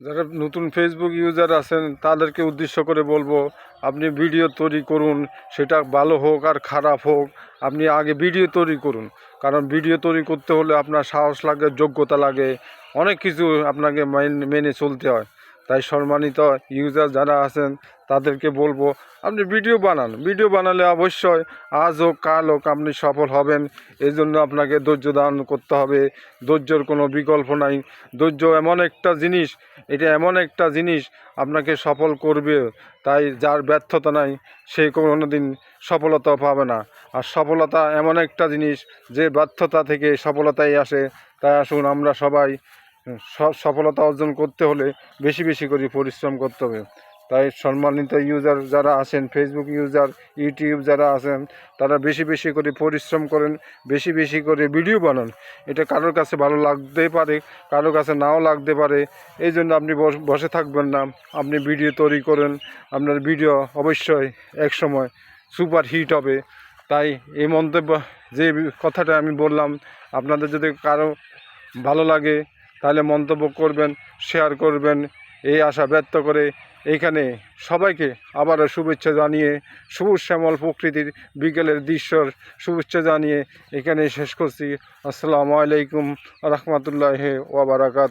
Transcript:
যারা নতুন Facebook user আছেন তাদেরকে উদ্দেশ্য করে বলবো, আপনি ভিডিও তৈরি করুন, সেটা ভালো হোক আর খারাপ হোক, আপনি আগে ভিডিও তৈরি করুন। কারণ ভিডিও তৈরি করতে হলে আপনার সাহস লাগে, যোগ্যতা লাগে, অনেক কিছু আপনাকে মেনে চলতে হয়। তাই সম্মানিত ইউজার যারা আছেন তাদেরকে বলবো, আপনি ভিডিও বানান। ভিডিও বানালে অবশ্যই আজ হোক কাল হোক আপনি সফল হবেন। এই জন্য আপনাকে ধৈর্য ধারণ করতে হবে। ধৈর্যর কোনো বিকল্প নাই। ধৈর্য এমন একটা জিনিস, এটা এমন একটা জিনিস আপনাকে সফল করবে। তাই যার ব্যর্থতা নাই সে কোনো দিন সফলতা পাবে না। আর সফলতা এমন একটা জিনিস যে ব্যর্থতা থেকে সফলতাই আসে। তাই আসুন আমরা সবাই সফলতা অর্জন করতে হলে বেশি বেশি করে পরিশ্রম করতে হবে। তাই সম্মানিত ইউজার যারা আছেন, ফেসবুক ইউজার, ইউটিউব যারা আছেন, তারা বেশি বেশি করে পরিশ্রম করেন, বেশি বেশি করে ভিডিও বানান। এটা কারোর কাছে ভালো লাগতে পারে, কারোর কাছে নাও লাগতে পারে। এই জন্য আপনি বসে থাকবেন না, আপনি ভিডিও তৈরি করেন। আপনার ভিডিও অবশ্যই একসময় সুপার হিট হবে। তাই এই মন্তব্য, যে কথাটা আমি বললাম, আপনাদের যদি কারো ভালো লাগে তাহলে মন্তব্য করবেন, শেয়ার করবেন, এই আশা ব্যক্ত করে এইখানে সবাইকে আবারও শুভেচ্ছা জানিয়ে, সবুজ শ্যামল প্রকৃতির বিকেলের দৃশ্যর শুভেচ্ছা জানিয়ে এখানে শেষ করছি। আসসালামু আলাইকুম রহমতুল্লাহি ওয়া বারাকাতুহু।